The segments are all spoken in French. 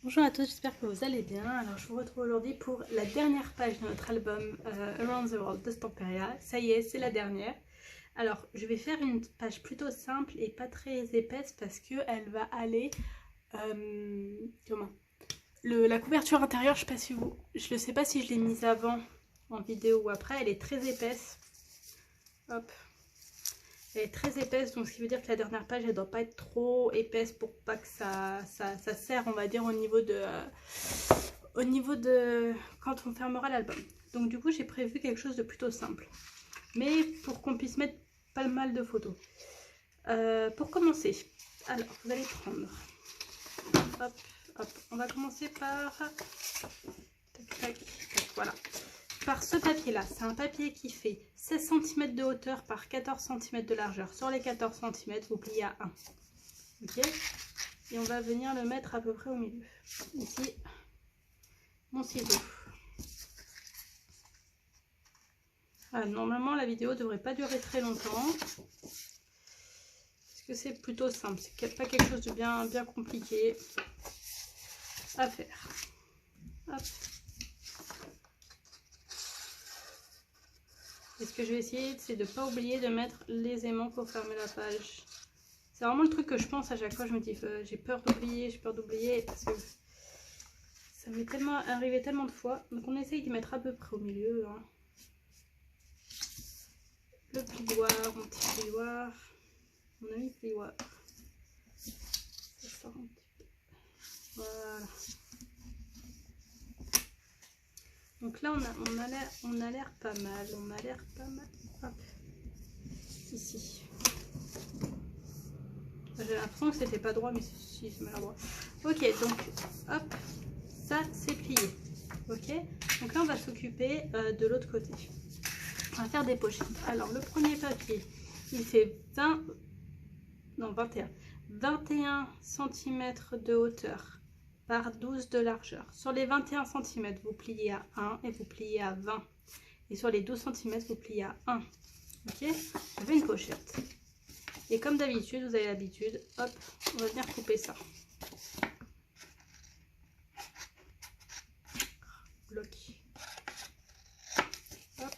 Bonjour à tous, j'espère que vous allez bien. Alors je vous retrouve aujourd'hui pour la dernière page de notre album Around the World de Stamperia. Ça y est, c'est la dernière. Alors je vais faire une page plutôt simple et pas très épaisse parce qu'elle va aller... la couverture intérieure, je ne sais pas si je l'ai mise avant en vidéo ou après, elle est très épaisse. Hop. Elle est très épaisse, donc ce qui veut dire que la dernière page, elle ne doit pas être trop épaisse pour pas que ça serre, on va dire, au niveau de quand on fermera l'album. Donc du coup, j'ai prévu quelque chose de plutôt simple, mais pour qu'on puisse mettre pas mal de photos. Pour commencer, alors vous allez prendre, hop, hop, on va commencer par, tac, tac, tac, voilà. Par ce papier là, c'est un papier qui fait 16 cm de hauteur par 14 cm de largeur. Sur les 14 cm, vous pliez à 1. Ok. Et on va venir le mettre à peu près au milieu. Ici, mon ciseau. Voilà, normalement, la vidéo ne devrait pas durer très longtemps. Parce que c'est plutôt simple. C'est pas quelque chose de bien compliqué à faire. Hop. Et ce que je vais essayer, c'est de ne pas oublier de mettre les aimants pour fermer la page. C'est vraiment le truc que je pense à chaque fois. Je me dis, j'ai peur d'oublier, parce que ça m'est tellement arrivé tellement de fois. Donc on essaye d'y mettre à peu près au milieu. Hein. Le plioir, mon petit plioir. Mon ami plioir. Ça sort un petit peu. Voilà. Donc là, on a l'air pas mal. Hop. Ici. J'ai l'impression que c'était pas droit, mais si, c'est maladroit. Ok, donc, hop, ça, c'est plié. Ok, donc là, on va s'occuper de l'autre côté. On va faire des pochettes. Alors, le premier papier, il fait 21 cm de hauteur par 12 de largeur. Sur les 21 cm, vous pliez à 1 et vous pliez à 20. Et sur les 12 cm, vous pliez à 1. Ok, je fais une pochette. Et comme d'habitude, vous avez l'habitude, hop, on va venir couper ça. Bloc. Hop.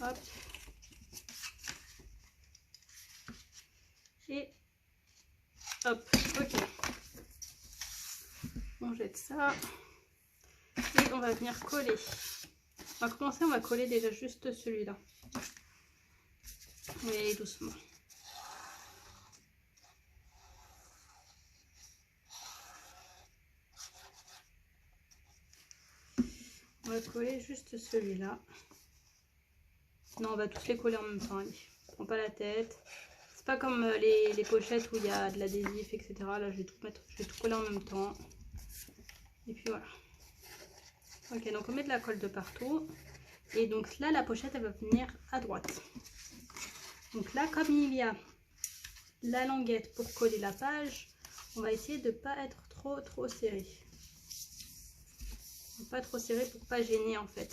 Hop. Et hop, ok. On jette ça. Et on va venir coller. On va commencer, on va coller déjà juste celui-là. On va y aller doucement. On va coller juste celui-là. Non, on va tous les coller en même temps. Allez. Prends pas la tête. C'est pas comme les pochettes où il y a de l'adhésif, etc. Là, je vais tout coller en même temps. Et puis voilà. Ok, donc on met de la colle de partout. Et donc là, la pochette, elle va venir à droite. Donc là, comme il y a la languette pour coller la page, on va essayer de ne pas être trop serré. Pas trop serré pour pas gêner en fait.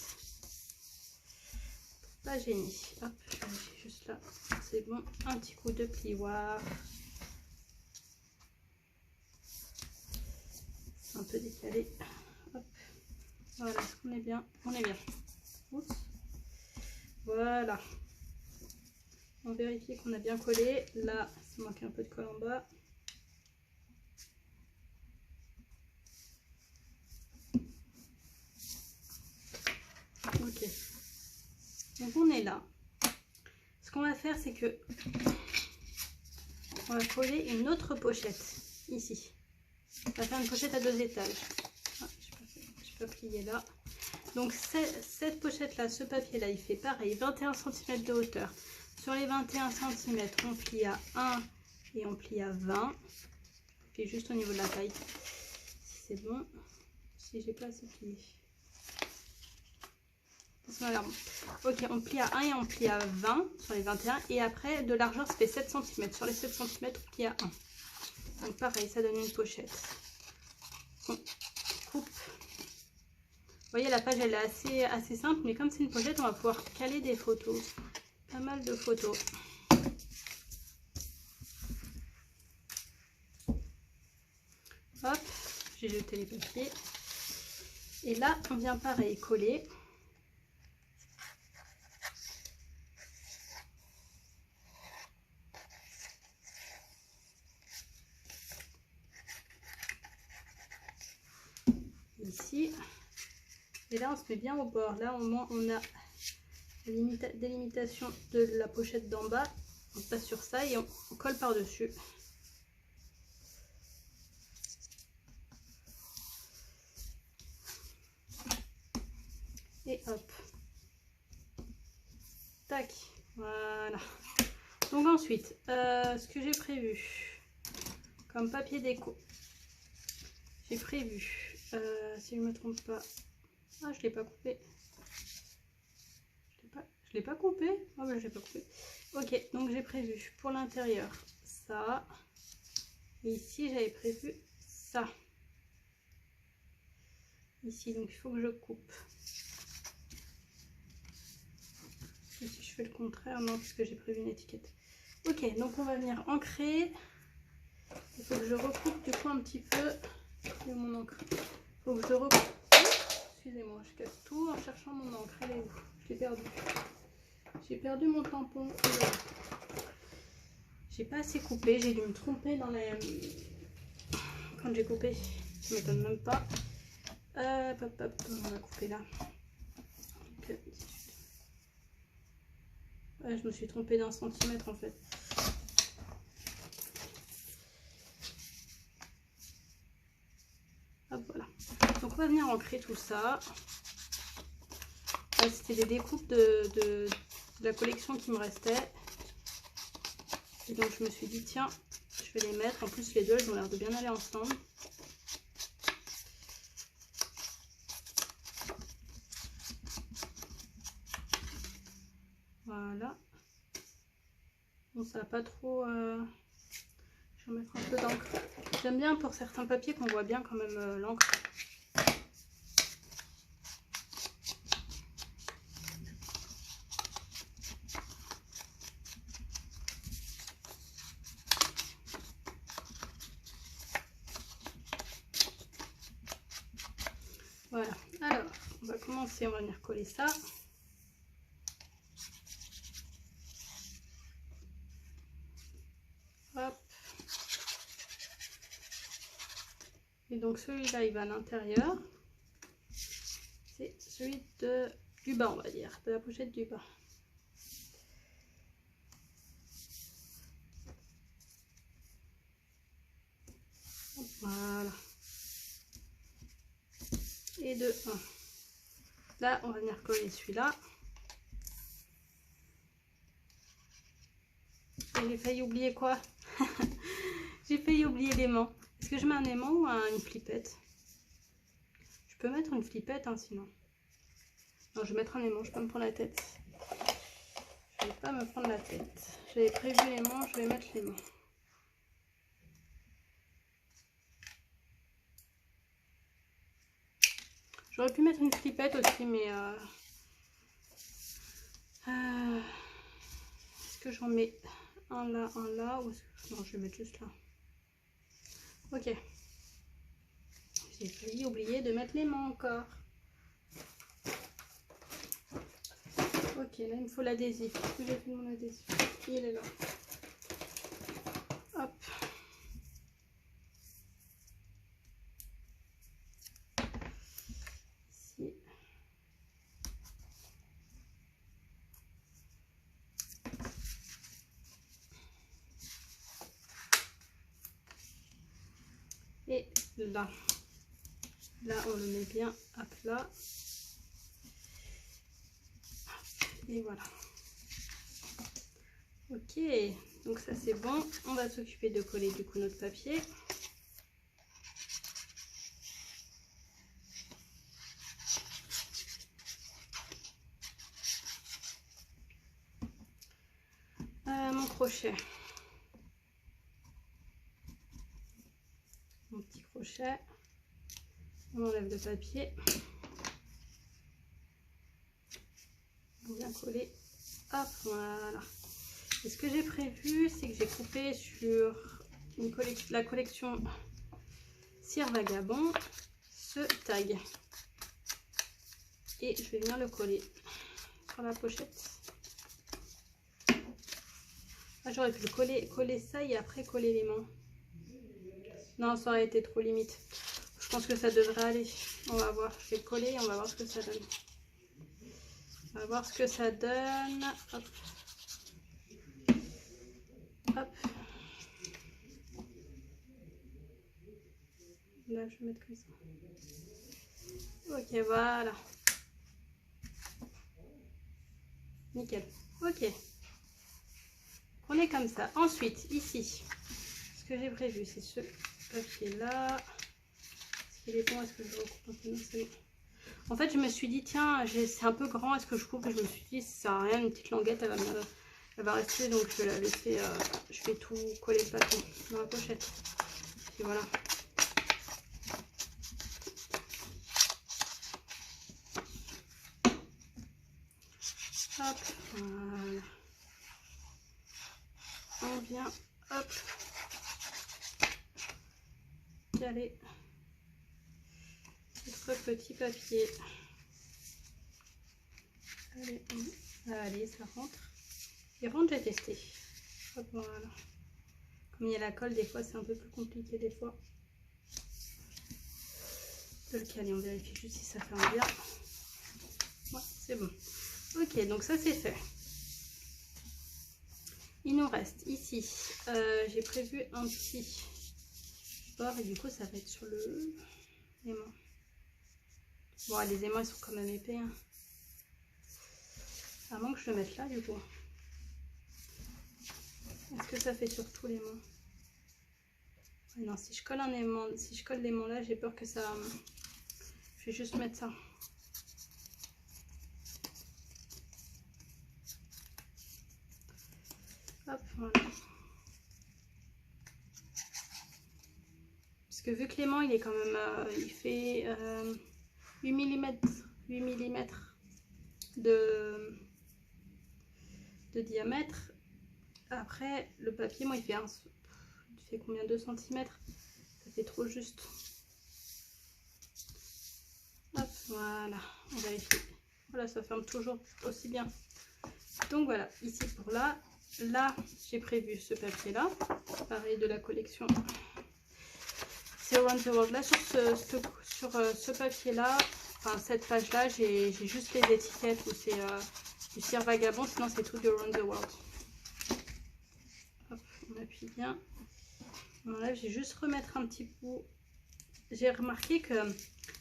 Pour pas gêner. Hop, je vais juste là. C'est bon. Un petit coup de plioir. Un peu décalé. Hop. Voilà, est-ce qu'on est bien? On est bien. Oups. Voilà. On vérifie qu'on a bien collé. Là, ça manque un peu de colle en bas. Ok. Donc on est là. Ce qu'on va faire, c'est que on va coller une autre pochette ici. On va faire une pochette à 2 étages. Ah, je peux plier là. Donc cette pochette là, ce papier là, il fait pareil, 21 cm de hauteur. Sur les 21 cm, on plie à 1 et on plie à 20. Puis juste au niveau de la taille, si c'est bon. Si j'ai pas assez plié. Ok, on plie à 1 et on plie à 20 sur les 21. Et après, de largeur, ça fait 7 cm. Sur les 7 cm, on plie à 1. Donc pareil, ça donne une pochette. On coupe. Vous voyez, la page, elle est assez simple. Mais comme c'est une pochette, on va pouvoir caler des photos. Pas mal de photos. Hop, j'ai jeté les papiers. Et là, on vient pareil, coller. Ici. Et là, on se met bien au bord. Là, au moins, on a la délimitation de la pochette d'en bas. On passe sur ça et on colle par-dessus. Et hop. Tac. Voilà. Donc ensuite, ce que j'ai prévu comme papier déco. J'ai prévu, si je ne me trompe pas, ah je ne l'ai pas coupé. Je l'ai pas coupé. Ah ben je l'ai pas coupé. Ok, donc j'ai prévu pour l'intérieur ça. Et ici j'avais prévu ça. Ici, donc il faut que je coupe. Et si je fais le contraire, non, parce que j'ai prévu une étiquette. Ok, donc on va venir ancrer. Il faut que je recoupe du coup un petit peu. Et mon encre. Il faut que je recoupe. Excusez-moi, je casse tout en cherchant mon encre. Elle est où? Je l'ai perdue. J'ai perdu mon tampon. J'ai pas assez coupé. J'ai dû me tromper dans les... Quand j'ai coupé. Ça m'étonne même pas. Hop, hop, on va couper là. Donc, ouais, je me suis trompée d'1 centimètre en fait. Hop, voilà. Donc on va venir ancrer tout ça. C'était des découpes de la collection qui me restait. Et donc je me suis dit tiens, je vais les mettre. En plus les deux elles ont l'air de bien aller ensemble. Voilà. Bon ça va pas trop... Je vais mettre un peu d'encre. J'aime bien pour certains papiers qu'on voit bien quand même l'encre. Voilà, alors on va commencer, on va venir coller ça. Hop. Et donc celui-là il va à l'intérieur. C'est celui du bas on va dire, de la pochette du bas. Voilà. Et de 1. Là on va venir coller celui-là. Et j'ai failli oublier quoi? J'ai failli oublier l'aimant. Est-ce que je mets un aimant ou une flippette? Je peux mettre une flippette hein, sinon. Non, je vais mettre un aimant, je vais pas me prendre la tête. Je vais pas me prendre la tête. J'avais prévu l'aimant, je vais mettre l'aimant. J'aurais pu mettre une flippette aussi, mais... est-ce que j'en mets un là ou est-ce que... Non, je vais mettre juste là. Ok. J'ai failli oublier de mettre l'aimant encore. Ok, là il me faut l'adhésif. Est-ce que j'ai fait mon adhésif? Il est là. Hop. Ici. Et là. Là, on le met bien à plat. Et voilà. Ok, donc ça c'est bon. On va s'occuper de coller du coup notre papier. Mon crochet. Mon petit crochet. On enlève le papier. On vient coller. Hop, voilà. Et ce que j'ai prévu, c'est que j'ai coupé sur la collection Cire Vagabond, ce tag. Et je vais venir le coller sur la pochette. Ah, j'aurais pu coller ça et après coller l'aimant. Non, ça aurait été trop limite. Je pense que ça devrait aller. On va voir. Je vais coller et on va voir ce que ça donne. On va voir ce que ça donne. Hop. Hop. Là, je vais mettre comme ça. Ok, voilà. Nickel. Ok. Prenez comme ça. Ensuite, ici, ce que j'ai prévu, c'est ce papier-là. Est-ce qu'il est bon? Est-ce que je recoupe un peu? Non, c'est bon. En fait, je me suis dit, tiens, c'est un peu grand. Est-ce que je coupe? Et je me suis dit, ça sert à rien. Une petite languette, elle va rester. Donc, je vais la laisser. Je vais tout coller le papier dans la pochette. Et voilà. Hop, voilà. On vient, hop, caler notre petit papier. Allez, ça rentre. Il rentre, j'ai testé. Hop, voilà. Comme il y a la colle, des fois, c'est un peu plus compliqué des fois de le caler. On vérifie juste si ça ferme bien. Ouais, c'est bon. Ok, donc ça c'est fait. Il nous reste ici, j'ai prévu un petit bord et du coup ça va être sur l'aimant. Bon, les aimants ils sont quand même épais. Hein. À moins que je le mette là du coup. Est-ce que ça fait sur tous les aimants? Non, si je colle un aimant, si je colle l'aimant là, j'ai peur que ça... Je vais juste mettre ça. Hop, voilà. Parce que vu que l'aimant il est quand même... il fait 8 mm de diamètre. Après, le papier, moi, il fait combien? 2 cm. Ça fait trop juste. Hop, voilà. On vérifie. Voilà, ça ferme toujours aussi bien. Donc voilà, ici pour là. Là, j'ai prévu ce papier-là. Pareil de la collection. C'est Around the World. Là, sur ce papier-là, enfin, cette page-là, j'ai juste les étiquettes où c'est du Cire Vagabond. Sinon, c'est tout du Around the World. Hop, on appuie bien. On enlève, j'ai juste remettre un petit bout. J'ai remarqué que,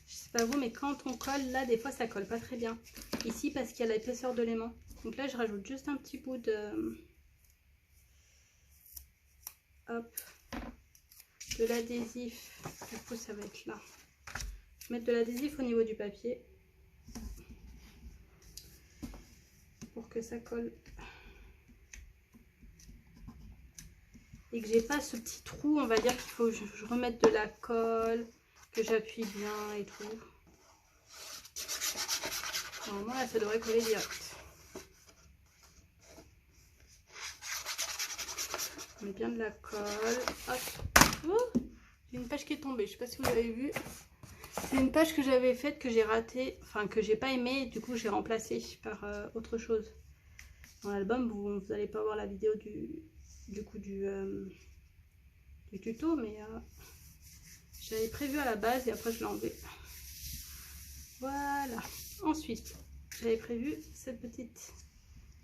je sais pas vous, mais quand on colle, là, des fois, ça colle pas très bien. Ici, parce qu'il y a l'épaisseur de l'aimant. Donc là, je rajoute juste un petit bout de... Hop. De l'adhésif. Du coup, ça va être là. Je vais mettre de l'adhésif au niveau du papier. Pour que ça colle. Et que j'ai pas ce petit trou, on va dire qu'il faut que je remette de la colle, que j'appuie bien et tout. Normalement là ça devrait coller direct. On met bien de la colle. Hop. Oh, j'ai une page qui est tombée, je sais pas si vous avez vu. C'est une page que j'avais faite, que j'ai ratée, enfin que j'ai pas aimé, du coup j'ai remplacé par autre chose. Dans l'album, vous n'allez pas voir la vidéo du tuto, mais j'avais prévu à la base et après je l'ai enlevé. Voilà. Ensuite, j'avais prévu cette petite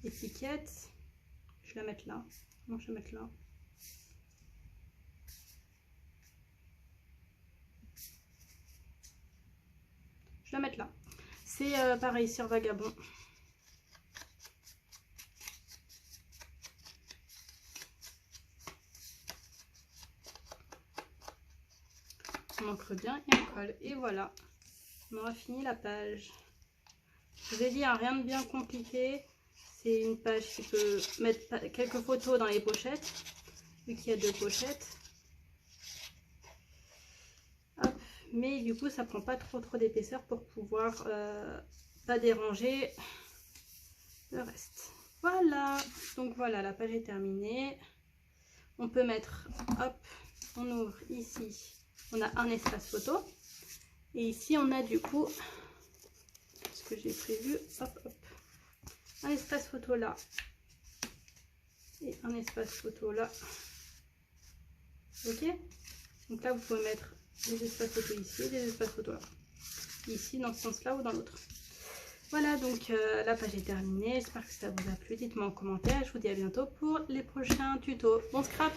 étiquette. Je vais la mettre là. Non, je vais la mettre là. Je vais la mettre là. C'est pareil, Cire Vagabond. On encre bien et on colle. Et voilà. On aura fini la page. Je vous ai dit, hein, rien de bien compliqué. C'est une page qui peut mettre quelques photos dans les pochettes. Vu qu'il y a 2 pochettes. Hop. Mais du coup, ça prend pas trop d'épaisseur pour pouvoir pas déranger le reste. Voilà. Donc voilà, la page est terminée. On peut mettre, hop, on ouvre ici on a un espace photo. Et ici, on a du coup, ce que j'ai prévu, hop, hop, un espace photo là. Et un espace photo là. Ok? Donc là, vous pouvez mettre des espaces photo ici et des espaces photo là. Ici, dans ce sens-là ou dans l'autre. Voilà, donc la page est terminée. J'espère que ça vous a plu. Dites-moi en commentaire. Je vous dis à bientôt pour les prochains tutos. Bon scrap!